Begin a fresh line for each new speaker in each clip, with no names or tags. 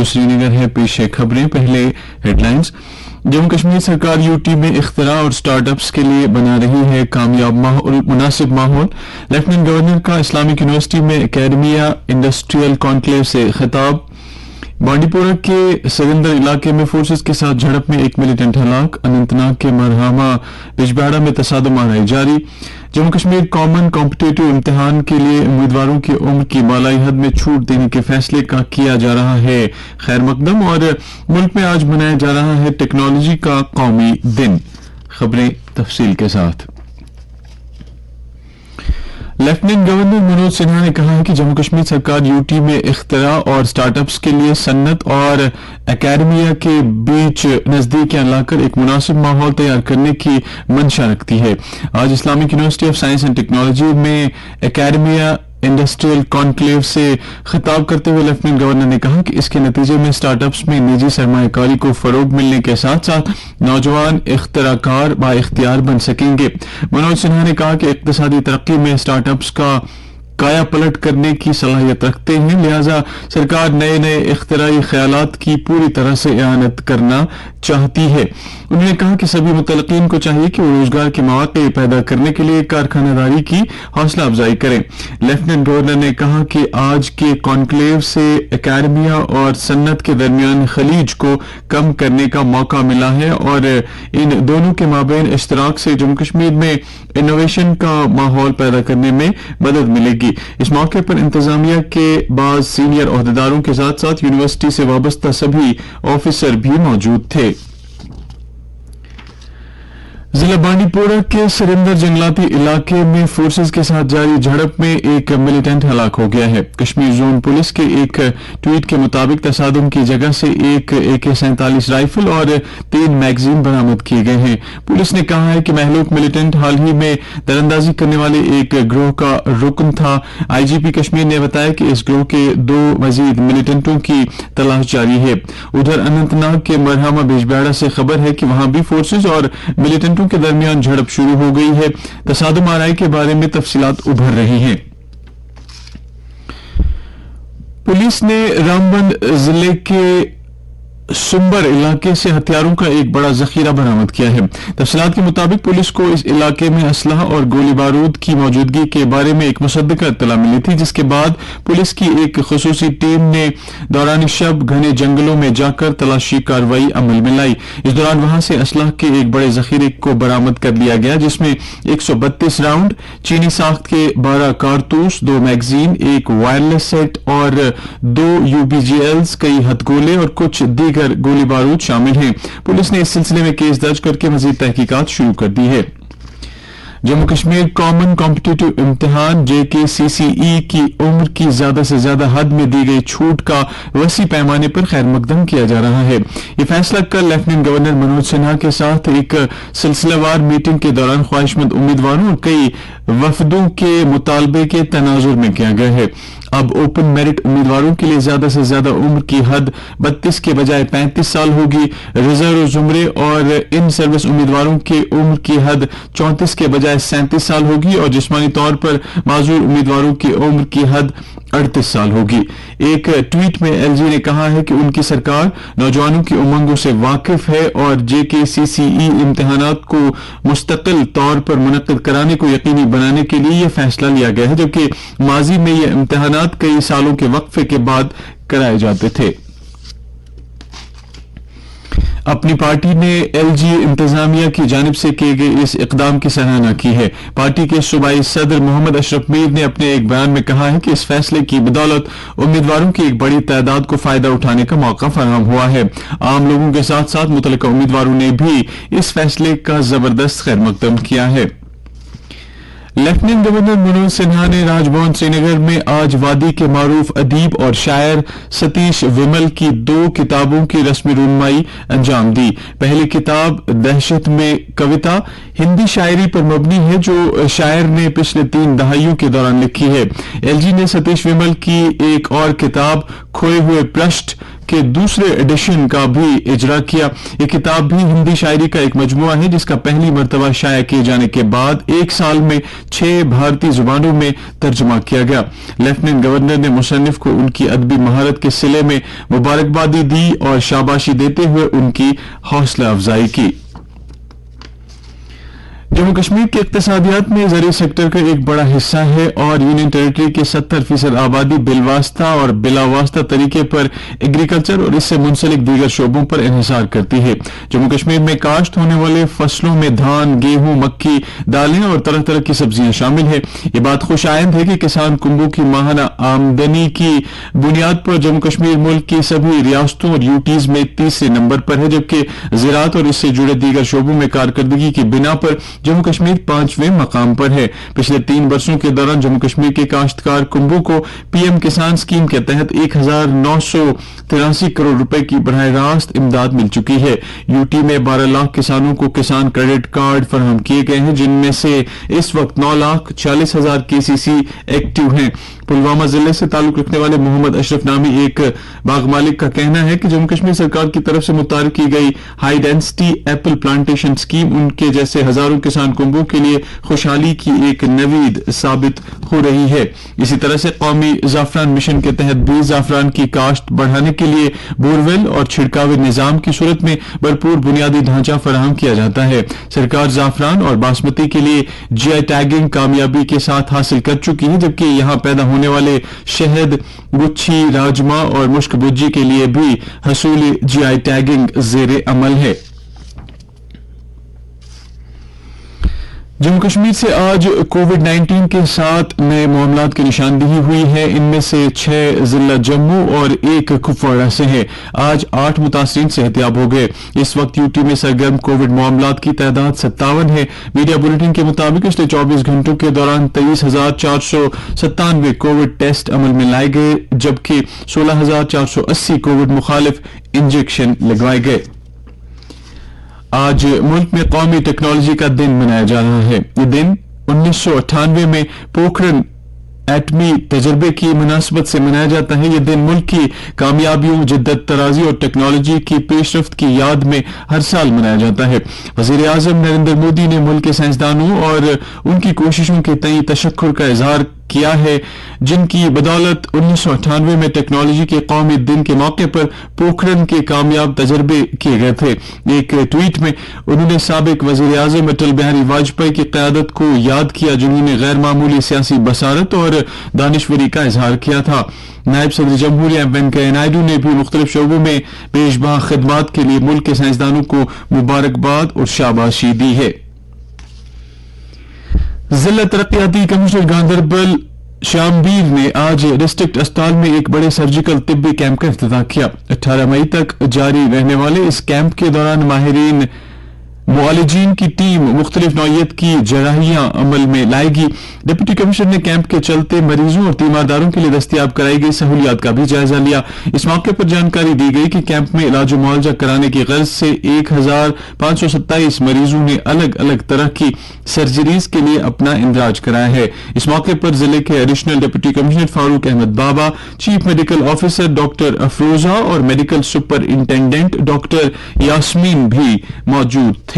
श्रीनगर है पेश खबरें। पहले हेडलाइंस। जम्मू कश्मीर सरकार यूटी में इख्तिरा और स्टार्टअप्स के लिए बना रही है कामयाब मुनासिब माहौल। लेफ्टिनेंट गवर्नर का इस्लामिक यूनिवर्सिटी में एकेडमिया इंडस्ट्रियल कॉन्क्लेव से खिताब। बांडीपोरा के सरिंदर इलाके में फोर्सेस के साथ झड़प में एक मिलिटेंट हलाक। अनंतनाग के मरहमा बिजबाड़ा में तसादम आराई जारी। जम्मू कश्मीर कॉमन कॉम्पिटिटिव इम्तिहान के लिए उम्मीदवारों की उम्र की बालाई हद में छूट देने के फैसले का किया जा रहा है खैर मकदम। और मुल्क में आज मनाया जा रहा है टेक्नोलॉजी का कौमी दिन। खबरें तफसील के साथ। लेफ्टिनेंट गवर्नर मनोज सिन्हा ने कहा है कि जम्मू कश्मीर सरकार यूटी में इख्तिरा और स्टार्टअप्स के लिए सन्नत और एकेडमिया के बीच नजदीकियां लाकर एक मुनासिब माहौल तैयार करने की मंशा रखती है। आज Islamic university of science and technology में एकेडमिया इंडस्ट्रियल कॉन्क्लेव से खिताब करते हुए लेफ्टिनेंट गवर्नर ने कहा कि इसके नतीजे में स्टार्टअप्स में निजी सरमायाकारी को फरोग मिलने के साथ साथ नौजवान इख्तिराकार बाइख्तियार बन सकेंगे। मनोज सिन्हा ने कहा कि इक्तिसादी तरक्की में स्टार्टअप्स का काया पलट करने की सलाहियत रखते हैं, लिहाजा सरकार नए नए इख्तिराई ख्यालात की पूरी तरह से इआनत करना चाहती है। उन्होंने कहा कि सभी मुतलकीन को चाहिए कि वो रोजगार के मौके पैदा करने के लिए कारखानादारी की हौसला अफजाई करें। लेफ्टिनेंट गवर्नर ने कहा कि आज के कॉन्क्लेव से एकेडमिया और सन्नत के दरमियान खलीज को कम करने का मौका मिला है और इन दोनों के माबैन इश्तराक से जम्मू कश्मीर में इनोवेशन का माहौल पैदा करने में मदद मिलेगी। इस मौके पर इंतजामिया के बाद सीनियर ओहदेदारों के साथ साथ यूनिवर्सिटी से वाबस्ता सभी ऑफिसर भी मौजूद थे। जिला बांडीपोरा के सरिंदर जंगलाती इलाके में फोर्सेस के साथ जारी झड़प में एक मिलिटेंट हलाक हो गया है। कश्मीर जोन पुलिस के एक ट्वीट के मुताबिक तसादुम की जगह से एक AK-47 राइफल और 3 मैगजीन बरामद किए गए हैं। पुलिस ने कहा है कि महलूक मिलिटेंट हाल ही में दरअंदाजी करने वाले एक गिरोह का रुकन था। IGP कश्मीर ने बताया कि इस गिरोह के 2 मजीद मिलिटेंटों की तलाश जारी है। उधर अनंतनाग के मरहमा बिजबाड़ा से खबर है कि वहां भी फोर्सेस और मिलिटेंटों के दरमियान झड़प शुरू हो गई है। तसादुम आराई के बारे में तफसीलात उभर रही हैं। पुलिस ने रामबन जिले के सुंबर इलाके से हथियारों का एक बड़ा जखीरा बरामद किया है। तफसीलात के मुताबिक पुलिस को इस इलाके में असलहा और गोली बारूद की मौजूदगी के बारे में एक मुसद्दका इत्तला मिली थी, जिसके बाद पुलिस की एक खुसूसी टीम ने दौरान शब घने जंगलों में जाकर तलाशी कार्रवाई अमल में लाई। इस दौरान वहां से असलहा के एक बड़े जखीरे को बरामद कर लिया गया, जिसमें 132 राउंड, चीनी साख्त के 12 कारतूस, 2 मैगजीन, एक वायरलेस सेट और 2 UBGLs, कई हथगोले और कुछ दीगर गोली बारूद शामिल हैं। पुलिस ने इस सिलसिले में केस दर्ज करके मजीद तहकीकात शुरू कर दी है। जम्मू कश्मीर कॉमन कॉम्पिटिटिव इम्तिहान JKCCE की उम्र की ज्यादा से ज्यादा हद में दी गई छूट का वसी पैमाने पर खैर मकदम किया जा रहा है। ये फैसला कल लेफ्टिनेंट गवर्नर मनोज सिन्हा के साथ एक सिलसिलेवार मीटिंग के दौरान ख्वाहिशमंद उम्मीदवारों और कई वफदों के मुतालबे के तनाजुर में किया गया है। अब ओपन मेरिट उम्मीदवारों के लिए ज्यादा से ज्यादा उम्र की हद 32 के बजाय 35 साल होगी। रिजर्व जुमरे और इन सर्विस उम्मीदवारों की उम्र की हद 34 के बजाय 37 साल होगी और जिस्मानी तौर पर माजूर उम्मीदवारों की उम्र की हद 38 साल होगी। एक ट्वीट में LG ने कहा है कि उनकी सरकार नौजवानों की उमंगों से वाकिफ है और JKCCE इम्तिहानात को मुस्तकिल तौर पर मुनक्किद कराने को यकीनी बनाने के लिए यह फैसला लिया गया है, जबकि माजी में ये इम्तिहानात कई सालों के वक्फे के बाद कराए जाते थे। अपनी पार्टी ने LG इंतजामिया की जानिब से किए गए इस इकदाम की सराहना की है। पार्टी के सूबाई सदर मोहम्मद अशरफ मीर ने अपने एक बयान में कहा है कि इस फैसले की बदौलत उम्मीदवारों की एक बड़ी तादाद को फायदा उठाने का मौका फराहम हुआ है। आम लोगों के साथ साथ मुतल्लिका उम्मीदवारों ने भी इस फैसले का जबरदस्त खैर मकदम किया है। लेफ्टिनेंट गवर्नर मनोज सिन्हा ने राजभवन श्रीनगर में आज वादी के मारूफ अदीब और शायर सतीश विमल की 2 किताबों की रस्मी रुनमाई अंजाम दी। पहली किताब दहशत में कविता हिंदी शायरी पर मबनी है, जो शायर ने पिछले 3 दहाइयों के दौरान लिखी है। LG ने सतीश विमल की एक और किताब खोए हुए पृष्ठ के दूसरे एडिशन का भी इजरा किया। ये किताब भी हिंदी शायरी का एक मजमुआ है जिसका पहली मर्तबा शाया किए जाने के बाद एक साल में 6 भारतीय जुबानों में तर्जुमा किया गया। लेफ्टिनेंट गवर्नर ने मुसन्निफ को उनकी अदबी महारत के सिले में मुबारकबादी दी और शाबाशी देते हुए उनकी हौसला अफजाई की। जम्मू कश्मीर के इक्तिसादियात में ज़री सेक्टर का एक बड़ा हिस्सा है और यूनियन टेरिटरी की 70% आबादी बिलवास्ता और बिलावास्ता तरीके पर एग्रीकल्चर और इससे मुंसलिक दीगर शोबों पर इन्हिसार करती है। जम्मू कश्मीर में काश्त होने वाले फसलों में धान, गेहूं, मक्की, दालें और तरह तरह की सब्जियां शामिल है। ये बात खुशाइंद है कि किसान कुंभों की माहाना आमदनी की बुनियाद पर जम्मू कश्मीर मुल्क की सभी रियासतों और यूटीज में तीसरे नंबर पर है, जबकि ज़राअत और इससे जुड़े दीगर शोबों में कारकर्दगी की बिना पर जम्मू कश्मीर 5वें मकाम पर है। पिछले 3 वर्षों के दौरान जम्मू कश्मीर के काश्तकार कुंभों को पीएम किसान स्कीम के तहत 1983 करोड़ रुपए की बराह रास्त इमदाद मिल चुकी है। यूटी में 12 लाख किसानों को किसान क्रेडिट कार्ड फराहम किए गए हैं, जिनमें से इस वक्त 9,40,000 केसीसी एक्टिव हैं। पुलवामा जिले से ताल्लुक रखने वाले मोहम्मद अशरफ नामी एक बाग मालिक का कहना है कि जम्मू कश्मीर सरकार की तरफ से मुतारिफ की गई high density Apple plantation scheme उनके जैसे हजारों किसान कुंभों के लिए खुशहाली की एक नवीद साबित हो रही है। इसी तरह से कौमी जाफरान मिशन के तहत भी जाफरान की काश्त बढ़ाने के लिए बोरवेल और छिड़कावी निजाम की सूरत में भरपूर बुनियादी ढांचा फराहम किया जाता है। सरकार जाफरान और बासमती के लिए जीआई टैगिंग कामयाबी के साथ हासिल कर चुकी है, जबकि यहां पैदा होने वाले शहद, गुच्छी, राजमा और मुश्क भुज्जी के लिए भी हसूल जीआई टैगिंग जेर अमल है। जम्मू कश्मीर से आज कोविड-19 के 7 नए मामलात की निशानदेही हुई है। इनमें से 6 जिला जम्मू और 1 कुपवाड़ा से है। आज 8 मुतासरीन सेहतियाब हो गए। इस वक्त यूटी में सरगर्म कोविड मामलात की तादाद 57 है। मीडिया बुलेटिन के मुताबिक पिछले 24 घंटों के दौरान 23,497 कोविड टेस्ट अमल में लाए गए, जबकि 16,480 कोविड मुखालिफ इंजेक्शन लगवाए गए। आज मुल्क में कौमी टेक्नोलॉजी का दिन मनाया जा रहा है। ये दिन 1998 में पोखरण एटमी तजर्बे की मुनासबत से मनाया जाता है। यह दिन मुल्क की कामयाबियों, जिद्दत तराजी और टेक्नोलॉजी की पेशरफ्त की याद में हर साल मनाया जाता है। वजीर आजम नरेंद्र मोदी ने मुल्क के साइंसदानों और उनकी कोशिशों के तई तशक्कुर का इजहार किया है, जिनकी बदौलत 1998 में टेक्नोलॉजी के कौमी दिन के मौके पर पोखरण के कामयाब तजर्बे किए गए थे। एक ट्वीट में उन्होंने साबिक वजीर आजम अटल बिहारी वाजपेयी की क़यादत को याद किया, जिन्होंने गैर मामूली सियासी बसारत और दानिशवरी का इजहार किया था। नायब सदर जमहूरिया वेंकैया नायडू ने भी मुख्तलिफ शोबों में बेशबहा खिदमात के लिए मुल्क के साइंसदानों को मुबारकबाद और शाबाशी दी है। जिला तरक्याती कमिश्नर गांधरबल शामबीर ने आज डिस्ट्रिक्ट अस्पताल में एक बड़े सर्जिकल तिब्बी कैंप का इफ्तिताह किया। 18 मई तक जारी रहने वाले इस कैंप के दौरान माहिरीन मुआलिजीन की टीम मुख्तलिफ नौयत की जराहियां अमल में लाएगी। डिप्टी कमिश्नर ने कैंप के चलते मरीजों और तीमारदारों के लिए दस्तयाब कराई गई सहूलियात का भी जायजा लिया। इस मौके पर जानकारी दी गई कि कैंप में इलाज और मुआवजा कराने की गर्ज से 1527 मरीजों ने अलग अलग तरह की सर्जरीज के लिए अपना इंदराज कराया है। इस मौके पर जिले के additional deputy commissioner Farooq Ahmed Baba, chief medical officer doctor Afroza और मेडिकल सुपरिंटेंडेंट डॉक्टर यास्मीन भी मौजूद थे।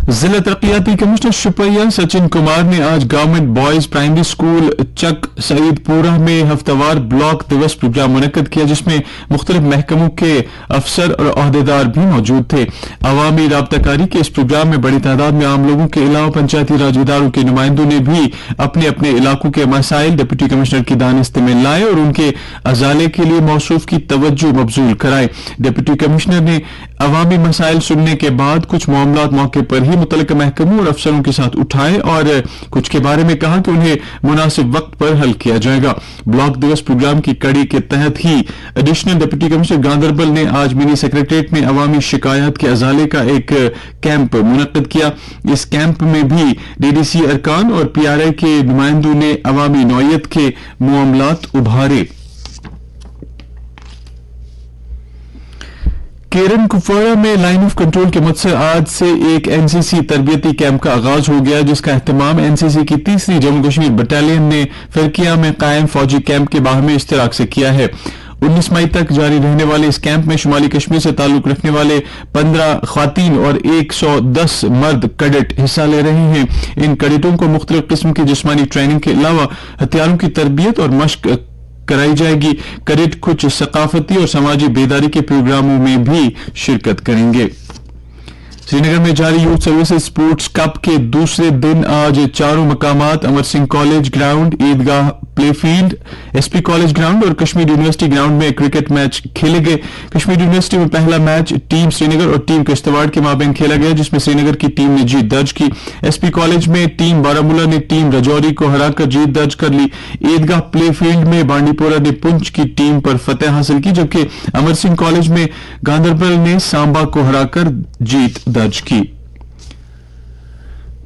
जिला तरक्याती कमिश्नर शुपिया सचिन कुमार ने आज government boys primary school Chak Saidpura में हफ्तावार ब्लॉक दिवस प्रोग्राम मुनक्कद किया, जिसमें मुख्तलिफ महकमों के अफसर और अहदेदार भी मौजूद थे। अवामी राब्ताकारी के इस प्रोग्राम में बड़ी तादाद में आम लोगों के अलावा पंचायती राज इदारों के नुमाइंदों ने भी अपने अपने इलाकों के मसाइल डिप्टी कमिश्नर की दानिस्ते में लाए और उनके अजाले के लिए मौसूफ की तवज्जो मबजूल कराए। डिप्टी कमिश्नर ने अवामी मसाइल सुनने के बाद कुछ मामलात मौके पर ही मुतल्लिका महकमों और अफसरों के साथ उठाए और कुछ के बारे में कहा कि उन्हें मुनासिब वक्त पर हल किया जाएगा। ब्लॉक दिवस प्रोग्राम की कड़ी के तहत ही एडिशनल डिप्टी कमिश्नर गांधरबल ने आज मिनी सेक्रेटरीट में अवामी शिकायत के अजाले का एक कैंप मुनक्कद किया। इस कैंप में भी डीडीसी अरकान और पीआरआई के नुमाइंदों ने अवामी नौयत के मामलात उभारे। केरन कुपवाड़ा में लाइन ऑफ कंट्रोल के मद से आज से एक एनसीसी तरबियती कैंप का आगाज हो गया, जिसका एहतमाम एनसीसी की 3री जम्मू कश्मीर बटालियन ने फिरकिया में कायम फौजी कैंप के बाहर में इश्तिराक से किया है। 19 मई तक जारी रहने वाले इस कैंप में शुमाली कश्मीर से ताल्लुक रखने वाले 15 ख्वातीन और 110 मर्द कैडेट हिस्सा ले रहे हैं। इन कैडेटों को मुख्तलिफ किस्म की जिस्मानी ट्रेनिंग के अलावा हथियारों की तरबियत और मश्क कराई जाएगी। कैडेट कुछ सकाफती और समाजी बेदारी के प्रोग्रामों में भी शिरकत करेंगे। श्रीनगर में जारी यूथ सर्विसेज स्पोर्ट्स कप के दूसरे दिन आज चारों मकामात अमर सिंह कॉलेज ग्राउंड, ईदगाह प्लेफील्ड, एसपी कॉलेज ग्राउंड और कश्मीर यूनिवर्सिटी ग्राउंड में क्रिकेट मैच खेले गए। कश्मीर यूनिवर्सिटी में पहला मैच टीम श्रीनगर और टीम किश्तवाड़ के माबैन खेला गया, जिसमें श्रीनगर की टीम ने जीत दर्ज की। एसपी कॉलेज में टीम बारामूला ने टीम रजौरी को हराकर जीत दर्ज कर ली। ईदगाह प्लेफील्ड में बांडीपोरा ने पुंछ की टीम पर फतेह हासिल की, जबकि अमर सिंह कॉलेज में गांधरबल ने सांबा को हराकर जीत दर्ज की।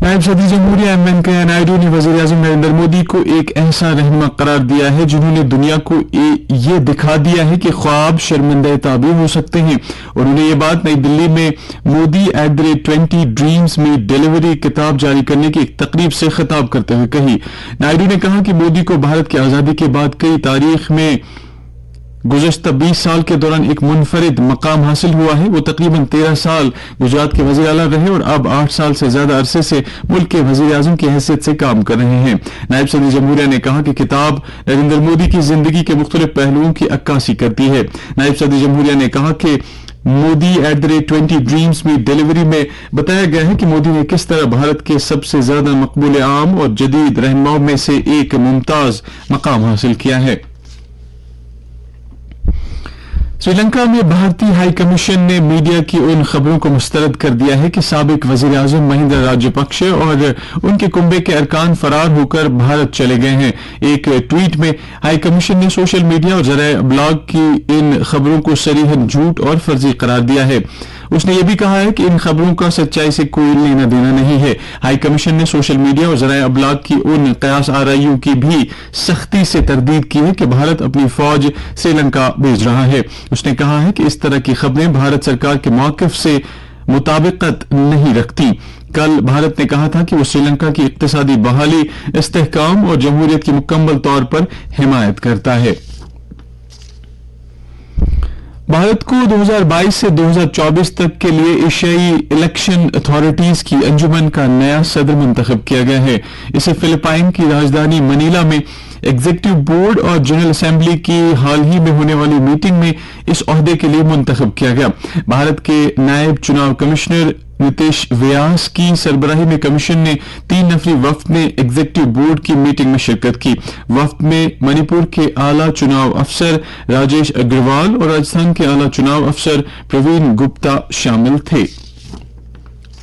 नायब सदर जमहूरिया एम वेंकैया नायडू ने वजीर-ए-आज़म नरेंद्र मोदी को एक ऐसा रहनुमा करार दिया है जिन्होंने दुनिया को ये दिखा दिया है कि ख्वाब शर्मिंदा ताबीर हो सकते हैं। और उन्हें ये बात नई दिल्ली में मोदी @20 ड्रीम्स में डिलीवरी किताब जारी करने की एक तकरीब से खिताब करते हुए कही। नायडू ने कहा कि मोदी को भारत की आजादी के बाद कई तारीख में गुज़श्ता 20 साल के दौरान एक मुनफरिद मकाम हासिल हुआ है। वो तकरीबन 13 साल गुजरात के वज़ीर आला रहे और अब 8 साल से ज्यादा अरसे से मुल्क के वज़ीर आज़म की हैसियत से काम कर रहे हैं। नायब सदर जमहूरिया ने कहा कि किताब नरेंद्र मोदी की जिंदगी के मुख्तलिफ पहलुओं की अक्कासी करती है। नायब सदर जमहूरिया ने कहा कि मोदी @20 ड्रीम्स में डिलीवरी में बताया गया है कि मोदी ने किस तरह भारत के सबसे ज्यादा मकबूल आम और जदीद रहनुमाओं में से एक मुमताज मकाम हासिल किया है। श्रीलंका में भारतीय हाई कमीशन ने मीडिया की उन खबरों को मुस्तरद कर दिया है कि साबिक वजीर आजम महिंदा राजपक्षे और उनके कुंबे के अरकान फरार होकर भारत चले गए हैं। एक ट्वीट में हाई कमीशन ने सोशल मीडिया और ज़राए अबलाग की इन खबरों को सरीहन झूठ और फर्जी करार दिया है। उसने ये भी कहा है कि इन खबरों का सच्चाई से कोई लेना देना नहीं है। हाई कमीशन ने सोशल मीडिया और ज़राए अबलाग की उन कयास आराइयों की भी सख्ती से तरदीद की है कि भारत अपनी फौज श्रीलंका भेज रहा है। उसने कहा है कि इस तरह की खबरें भारत सरकार के मौक़िफ़ से मुताबिकत नहीं रखती। कल भारत ने कहा था कि वो श्रीलंका की इक़्तिसादी बहाली, इस्तेहकाम और जमहूरियत की मुकम्मल तौर पर हिमायत करता है। भारत को 2022 से 2024 तक के लिए एशियाई इलेक्शन अथॉरिटीज की अंजुमन का नया सदर मुंतखब किया गया है। इसे फिलिपाइन की राजधानी मनीला में एग्जीक्यूटिव बोर्ड और जनरल असेंबली की हाल ही में होने वाली मीटिंग में इस ओहदे के लिए मुंतखब किया गया। भारत के नायब चुनाव कमिश्नर नितेश व्यास की सरबराही में कमीशन ने 3 नफरी वफ्द ने एग्जीक्यूटिव बोर्ड की मीटिंग में शिरकत की। वफ्द में मणिपुर के आला चुनाव अफसर राजेश अग्रवाल और राजस्थान के आला चुनाव अफसर प्रवीण गुप्ता शामिल थे।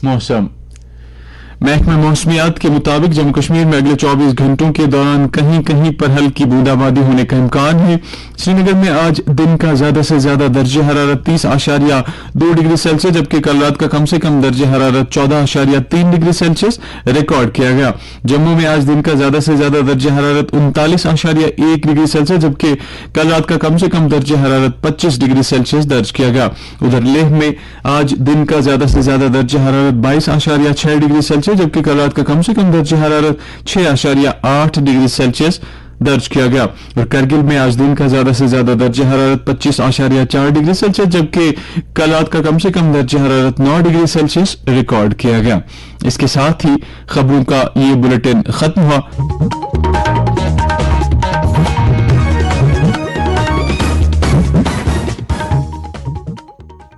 मौसम महकमा मौसमियात के मुताबिक जम्मू कश्मीर में अगले 24 घंटों के दौरान कहीं कहीं पर हल्की बूंदाबांदी होने का इम्कान है। श्रीनगर में आज दिन का ज्यादा से ज्यादा दर्जे हरारत 30.2 डिग्री सेल्सियस, जबकि कल रात का कम से कम दर्जे हरारत 14.3 डिग्री सेल्सियस रिकॉर्ड किया गया। जम्मू में आज दिन का ज्यादा से ज्यादा दर्जे हरारत 39.1 डिग्री सेल्सियस, जबकि कल रात का कम से कम दर्जे हरारत 25 डिग्री सेल्सियस दर्ज किया गया। उधर लेह में आज दिन का ज्यादा से ज्यादा दर्जे हरारत 22.6 डिग्री सेल्सियस, जबकि कल रात का कम से कम दर्जे हरारत 6.8 डिग्री सेल्सियस दर्ज किया गया। और करगिल में आज दिन का ज्यादा से ज्यादा दर्जे हरारत 25.4 डिग्री सेल्सियस, जबकि कल रात का कम से कम दर्जे हरारत 9 डिग्री सेल्सियस रिकॉर्ड किया गया। इसके साथ ही खबरों का ये बुलेटिन खत्म हुआ।